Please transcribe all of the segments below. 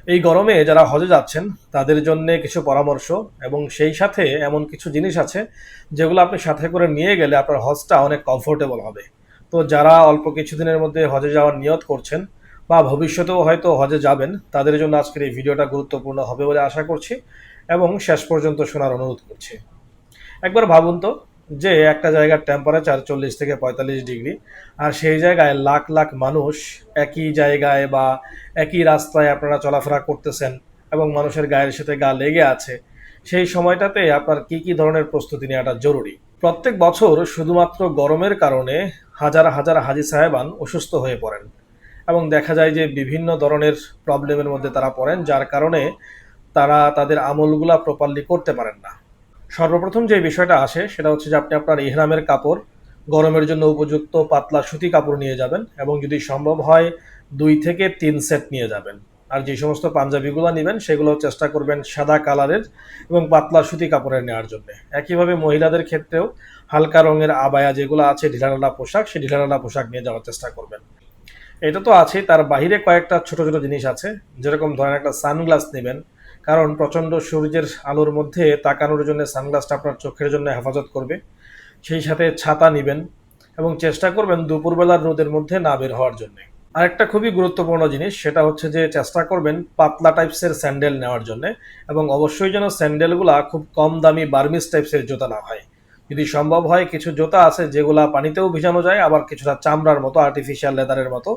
এই গরমে যারা হজে যাচ্ছেন তাদের জন্য কিছু পরামর্শ এবং সেই সাথে এমন কিছু জিনিস আছে যেগুলো আপনি সাথে করে নিয়ে গেলে আপনার হজটা অনেক কমফোর্টেবল হবে। তো যারা অল্প কিছুদিনের মধ্যে হজে যাওয়ার নিয়ত করছেন বা ভবিষ্যতেও হয়তো হজে যাবেন তাদের জন্য আজকের এই ভিডিওটা গুরুত্বপূর্ণ হবে বলে আশা করছি এবং শেষ পর্যন্ত শোনার অনুরোধ করছি। একবার ভাবুন তো, যে একটা জায়গার টেম্পারেচার 40 থেকে 45 ডিগ্রি, আর সেই জায়গায় লাখ লাখ মানুষ একই জায়গায় বা একই রাস্তায় আপনারা চলাফেরা করতেছেন এবং মানুষের গায়ের সাথে গা লেগে আছে। সেই সময়টাতে আপনার কি কি ধরনের প্রস্তুতি নেওয়াটা জরুরি? প্রত্যেক বছর শুধুমাত্র গরমের কারণে হাজার হাজার হাজি সাহেবান অসুস্থ হয়ে পড়েন এবং দেখা যায় যে বিভিন্ন ধরনের প্রবলেমের মধ্যে তারা পড়েন, যার কারণে তারা তাদের আমলগুলা প্রপারলি করতে পারেন না। সর্বপ্রথম যে বিষয়টা আসে সেটা হচ্ছে যে আপনি আপনার ইহরামের কাপড়, গরমের জন্য উপযুক্ত পাতলা সুতি কাপড় নিয়ে যাবেন এবং যদি সম্ভব হয় 2 থেকে 3 সেট নিয়ে যাবেন। আর যে সমস্ত পাঞ্জাবিগুলো নেবেন সেগুলো চেষ্টা করবেন সাদা কালারের এবং পাতলা সুতি কাপড়ের নেওয়ার জন্য। একইভাবে মহিলাদের ক্ষেত্রেও হালকা রঙের আবায়া যেগুলো আছে, ঢিলাঢালা পোশাক, সেই ঢিলাঢালা পোশাক নিয়ে যাওয়ার চেষ্টা করবেন। এটা তো আছেই, তার বাহিরে কয়েকটা ছোট ছোট জিনিস আছে। যেরকম ধরেন একটা সানগ্লাস নেবেন, কারণ প্রচণ্ড সূর্যের আলোর মধ্যে তাকানোর জন্য সানগ্লাসটা আপনার চোখের জন্য হেফাজত করবে। সেই সাথে ছাতা নেবেন এবং চেষ্টা করবেন দুপুরবেলার রোদের মধ্যে না বের হওয়ার জন্য। আরেকটা খুবই গুরুত্বপূর্ণ জিনিস সেটা হচ্ছে যে চেষ্টা করবেন পাতলা টাইপসের স্যান্ডেল নেওয়ার জন্য এবং অবশ্যই যেন স্যান্ডেলগুলা খুব কম দামি বার্মিস টাইপসের জুতা না হয়। যদি সম্ভব হয় কিছু জুতা আছে যেগুলা পানিতেও ভিজানো যায়, আবার কিছুটা চামড়ার মতো আর্টিফিশিয়াল লেদারের মতো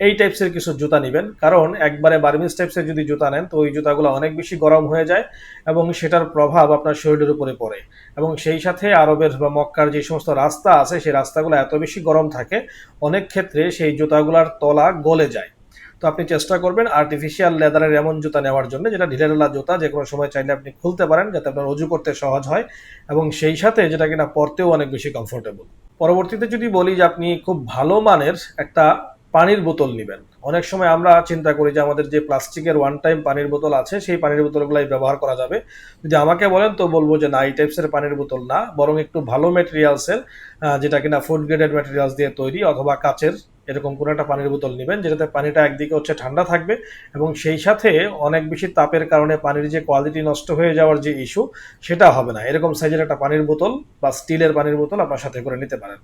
এই টাইপসের কিছু জুতা নেবেন, কারণ একবারে বার্মিস টাইপসের যদি জুতা নেন তো ওই জুতাগুলো অনেক বেশি গরম হয়ে যায় এবং সেটার প্রভাব আপনার শরীরের উপরে পড়ে। এবং সেই সাথে আরবের বা মক্কার যে সমস্ত রাস্তা আছে সেই রাস্তাগুলো এত বেশি গরম থাকে, অনেক ক্ষেত্রে সেই জুতাগুলার তলা গলে যায়। তো আপনি চেষ্টা করবেন আর্টিফিশিয়াল লেদারের এমন জুতা নেওয়ার জন্য যেটা ঢিলেঢালা জুতা, যে কোনো সময় চাইলে আপনি খুলতে পারেন যাতে আপনার অজু করতে সহজ হয় এবং সেই সাথে যেটা কিনা পরতেও অনেক বেশি কমফোর্টেবল। পরবর্তীতে যদি বলি যে আপনি খুব ভালো মানের একটা পানির বোতল নেবেন। অনেক সময় আমরা চিন্তা করি যে আমাদের যে প্লাস্টিকের ওয়ান টাইম পানির বোতল আছে সেই পানির বোতলগুলাই ব্যবহার করা যাবে। যদি আমাকে বলেন তো বলবো যে না, এই টাইপসের পানির বোতল না, বরং একটু ভালো ম্যাটেরিয়ালসের, যেটা কিনা ফুড গ্রেডেড ম্যাটেরিয়ালস দিয়ে তৈরি অথবা কাচের, এরকম কোনো একটা পানির বোতল নেবেন যেটাতে পানিটা একদিকে হচ্ছে ঠান্ডা থাকবে এবং সেই সাথে অনেক বেশি তাপের কারণে পানির যে কোয়ালিটি নষ্ট হয়ে যাওয়ার যে ইস্যু সেটা হবে না। এরকম সাইজের একটা পানির বোতল বা স্টিলের পানির বোতল আপনার সাথে করে নিতে পারেন।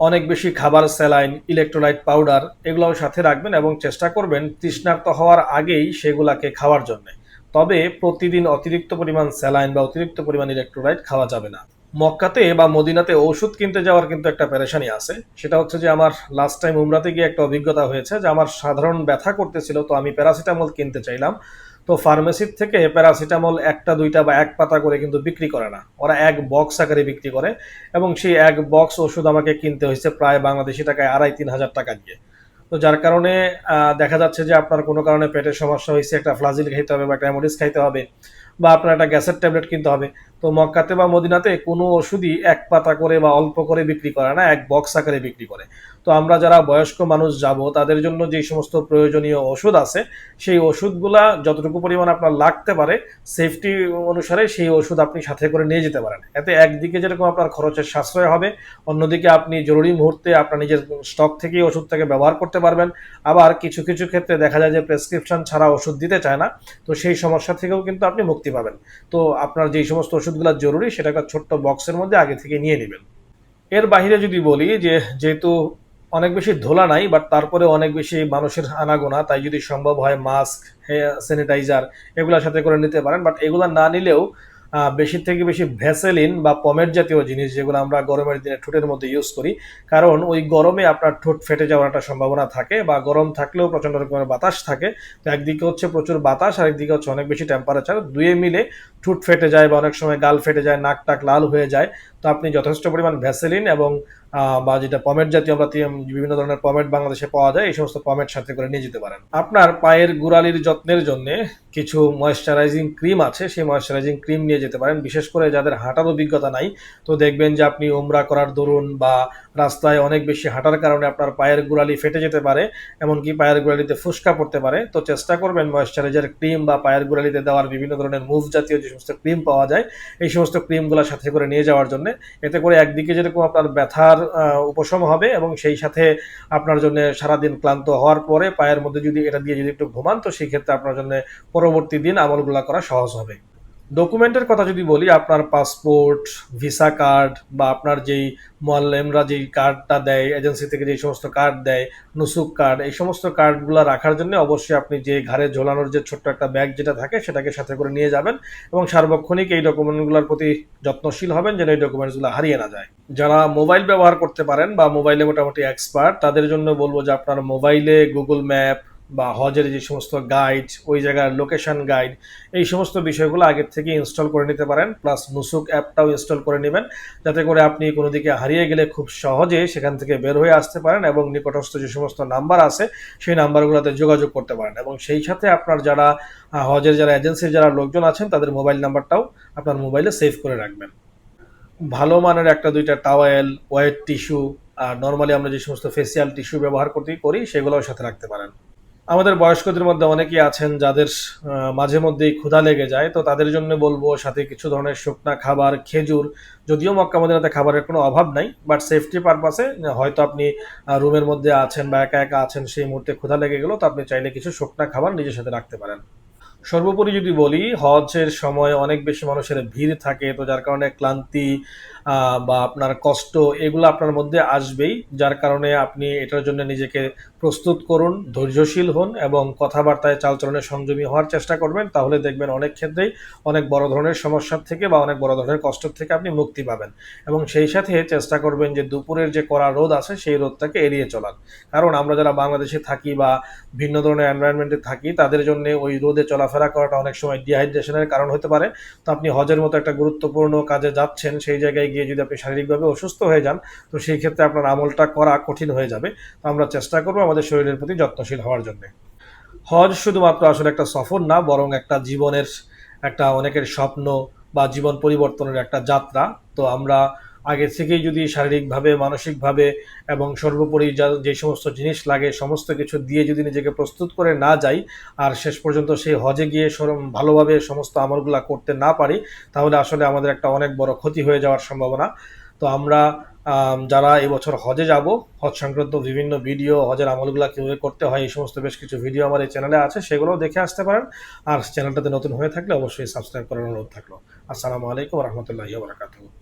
অনেক বেশি খাবার, স্যালাইন, ইলেকট্রোলাইট পাউডার এগুলোও সাথে রাখবেন এবং চেষ্টা করবেন তৃষ্ণার্ত হওয়ার আগেই সেগুলাকে খাওয়ার জন্য। তবে প্রতিদিন অতিরিক্ত পরিমাণ স্যালাইন বা অতিরিক্ত পরিমাণ ইলেকট্রোলাইট খাওয়া যাবে না। মক্কাতে বা মদিনাতে ওষুধ কিনতে যাওয়ার কিন্তু একটা পেরেশানি আছে। সেটা হচ্ছে যে আমার লাস্ট টাইম উমরাতে গিয়ে একটা অভিজ্ঞতা হয়েছে যে আমার সাধারণ ব্যথা করতেছিল, তো আমি প্যারাসিটামল কিনতে চাইলাম। তো ফার্মেসির থেকে প্যারাসিটামল একটা দুইটা বা এক পাতা করে কিন্তু বিক্রি করে না, ওরা এক বক্স আকারে বিক্রি করে এবং সেই এক বক্স ওষুধ আমাকে কিনতে হয়েছে প্রায় বাংলাদেশি টাকায় 2,500-3,000 টাকা দিয়ে। তো যার কারণে দেখা যাচ্ছে যে আপনার কোনো কারণে পেটের সমস্যা হয়েছে, একটা ফ্লাজিল খাইতে হবে বা একটা অ্যামোডিস খাইতে হবে বা আপনার একটা গ্যাসের ট্যাবলেট কিনতে হবে। তো মক্কাতে বা মদিনাতে কোনো ওষুধই এক পাতা করে বা অল্প করে বিক্রি করে না, এক বক্স আকারে বিক্রি করে। তো আমরা যারা বয়স্ক মানুষ যাব তাদের জন্য যে সমস্ত প্রয়োজনীয় ওষুধ আছে সেই ওষুধগুলা যতটুকু পরিমাণ আপনার লাগতে পারে সেফটি অনুসারে সেই ওষুধ আপনি সাথে করে নিয়ে যেতে পারেন। এতে একদিকে যেরকম আপনার খরচের সাশ্রয় হবে, অন্যদিকে আপনি জরুরি মুহূর্তে আপনার নিজের স্টক থেকেই ওষুধটাকে ব্যবহার করতে পারবেন। আবার কিছু কিছু ক্ষেত্রে দেখা যায় যে প্রেসক্রিপশন ছাড়া ওষুধ দিতে চায় না, তো সেই সমস্যা থেকেও কিন্তু আপনি মুক্তি পাবেন। তো আপনার যেই সমস্ত ওষুধগুলো জরুরি সেটা একটা ছোট্ট বক্সের মধ্যে আগে থেকে নিয়ে নেবেন। এর বাইরে যদি বলি যে যেহেতু অনেক বেশি ধোলা নাই বাট তারপরে অনেক বেশি মানুষের আনাগোনা, তাই যদি সম্ভব হয় মাস্ক, স্যানিটাইজার এগুলোর সাথে করে নিতে পারেন। বাট এগুলো না নিলেও বেশি থেকে বেশি ভ্যাসেলিন বা পমেড জাতীয় জিনিস যেগুলো আমরা গরমের দিনে ঠোঁটের মধ্যে ইউজ করি, কারণ ওই গরমে আপনার ঠোঁট ফেটে যাওয়ার একটা সম্ভাবনা থাকে বা গরম থাকলেও প্রচণ্ড রকমের বাতাস থাকে। তো একদিকে হচ্ছে প্রচুর বাতাস আর একদিকে হচ্ছে অনেক বেশি টেম্পারেচার, দুয়ে মিলে ঠোঁট ফেটে যায় বা অনেক সময় গাল ফেটে যায়, নাক টাক লাল হয়ে যায়। তো আপনি যথেষ্ট পরিমাণ ভ্যাসেলিন এবং বা যেটা পমেড জাতীয়, আমরা বিভিন্ন ধরনের পমেড বাংলাদেশে পাওয়া যায়, এই সমস্ত পমেড সাথে করে নিয়ে যেতে পারেন। আপনার পায়ের গোড়ালির যত্নের জন্য কিছু ময়েশ্চারাইজিং ক্রিম আছে, সেই ময়েশ্চারাইজিং ক্রিম নিয়ে যেতে পারেন। বিশেষ করে যাদের হাঁটার অভিজ্ঞতা নাই, তো দেখবেন যে আপনি উমরা করার দরুন বা রাস্তায় অনেক বেশি হাঁটার কারণে আপনার পায়ের গোড়ালি ফেটে যেতে পারে, এমনকি পায়ের গোড়ালিতে ফুসকা পড়তে পারে। তো চেষ্টা করবেন ময়েশ্চারাইজার ক্রিম বা পায়ের গোড়ালিতে দেওয়ার বিভিন্ন ধরনের মুভ জাতীয় যে সমস্ত ক্রিম পাওয়া যায় এই সমস্ত ক্রিমগুলো সাথে করে নিয়ে যাওয়ার জন্য। এতে করে একদিকে যেরকম আপনার ব্যথার ব্যথার উপশম হবে, এবং সেই সাথে আপনার জন্য সারাদিন ক্লান্ত হওয়ার পরে পায়ের মধ্যে যদি এটা দিয়ে যদি একটু ঘুমান, তো সেই ক্ষেত্রে আপনার জন্য পরবর্তী দিন আমলগুলা করা সহজ হবে। ডকুমেন্টের কথা যদি বলি, আপনার পাসপোর্ট, ভিসা কার্ড, বা আপনার যেই মোয়াল্লেমরা যেই কার্ডটা দেয়, এজেন্সি থেকে যেই সমস্ত কার্ড দেয়, নুসুক কার্ড, এই সমস্ত কার্ডগুলো রাখার জন্য অবশ্যই আপনি যে ঘাড়ে ঝোলানোর যে ছোট্ট একটা ব্যাগ যেটা থাকে সেটাকে সাথে করে নিয়ে যাবেন, এবং সার্বক্ষণিক এই ডকুমেন্টগুলোর প্রতি যত্নশীল হবেন যেন এই ডকুমেন্টসগুলো হারিয়ে না যায়। যারা মোবাইল ব্যবহার করতে পারেন বা মোবাইলে মোটামুটি এক্সপার্ট, তাদের জন্য বলবো যে আপনার মোবাইলে গুগল ম্যাপ বা হজের যে সমস্ত গাইড, ওই জায়গার লোকেশন গাইড, এই সমস্ত বিষয়গুলো আগের থেকে ইনস্টল করে নিতে পারেন, প্লাস নুসুক অ্যাপটাও ইনস্টল করে নেবেন, যাতে করে আপনি কোনো দিকে হারিয়ে গেলে খুব সহজে সেখান থেকে বের হয়ে আসতে পারেন এবং নিকটস্থ যে সমস্ত নাম্বার আছে সেই নাম্বারগুলোতে যোগাযোগ করতে পারেন, এবং সেই সাথে আপনার যারা হজের যারা এজেন্সির যারা লোকজন আছেন তাদের মোবাইল নাম্বারটাও আপনার মোবাইলে সেভ করে রাখবেন। ভালো মানের একটা দুইটা টাওয়েল, ওয়েট টিস্যু, আর নর্মালি আমরা যে সমস্ত ফেসিয়াল টিস্যু ব্যবহার করি সেগুলোও সাথে রাখতে পারেন। আমাদের বয়স্কদের মধ্যে অনেকেই আছেন যাদের মাঝে মধ্যেই ক্ষুধা লেগে যায়, তো তাদের জন্য বলবো সাথে কিছু ধরনের শুকনা খাবার, খেজুর, যদিও মক্কা মদিনাতে খাবারের কোনো অভাব নাই, বাট সেফটি পারপাসে হয়তো আপনি রুমের মধ্যে আছেন বা একা একা আছেন, সেই মুহূর্তে ক্ষুধা লেগে গেল, তো আপনি চাইলে কিছু শুকনা খাবার নিজের সাথে রাখতে পারেন। সর্বোপরি যদি বলি, হজের সময় অনেক বেশি মানুষের ভিড় থাকে, তো যার কারণে ক্লান্তি বা আপনার কষ্ট এগুলো আপনার মধ্যে আসবেই, যার কারণে আপনি এটার জন্য নিজেকে প্রস্তুত করুন, ধৈর্যশীল হন এবং কথাবার্তায় চালচলনে সংযমী হওয়ার চেষ্টা করবেন, তাহলে দেখবেন অনেক ক্ষেত্রেই অনেক বড় ধরনের সমস্যার থেকে বা অনেক বড় ধরনের কষ্ট থেকে আপনি মুক্তি পাবেন। এবং সেই সাথে চেষ্টা করবেন যে দুপুরের যে কড়া রোদ আছে সেই রোদটাকে এড়িয়ে চলার, কারণ আমরা যারা বাংলাদেশে থাকি বা ভিন্ন ধরনের এনভায়রনমেন্টে থাকি তাদের জন্য ওই রোদে চলাফেরা করাটা অনেক সময় ডিহাইড্রেশনের কারণ হতে পারে। তো আপনি হজের মতো একটা গুরুত্বপূর্ণ কাজে যাচ্ছেন, সেই জায়গায় গিয়ে যদি আপনি শারীরিকভাবে অসুস্থ হয়ে যান, তো সেই ক্ষেত্রে আপনার আমলটা করা কঠিন হয়ে যাবে। তো আমরা চেষ্টা করবো আমাদের শরীরের প্রতি যত্নশীল হওয়ার জন্য। হজ শুধুমাত্র আসলে একটা সফর না, বরং একটা জীবনের একটা অনেকের স্বপ্ন বা জীবন পরিবর্তনের একটা যাত্রা। তো আমরা আগে থেকেই যদি শারীরিকভাবে, মানসিকভাবে এবং সর্বোপরি যে সমস্ত জিনিস লাগে সমস্ত কিছু দিয়ে যদি নিজেকে প্রস্তুত করে না যাই, আর শেষ পর্যন্ত সেই হজে গিয়ে ভালোভাবে সমস্ত আমলগুলা করতে না পারি, তাহলে আসলে আমাদের একটা অনেক বড় ক্ষতি হয়ে যাওয়ার সম্ভাবনা। তো আমরা যারা এবছর হজে যাব, হজ সংক্রান্ত বিভিন্ন ভিডিও, হজের আমলগুলা কীভাবে করতে হয় এই সমস্ত বেশ কিছু ভিডিও আমার এই চ্যানেলে আছে, সেগুলোও দেখে আসতে পারেন। আর চ্যানেলটাতে নতুন হয়ে থাকলে অবশ্যই সাবস্ক্রাইব করার অনুরোধ থাকলো। আসসালামু আলাইকুম রহমতুল্লাহি ওয়া বারাকাতুহু।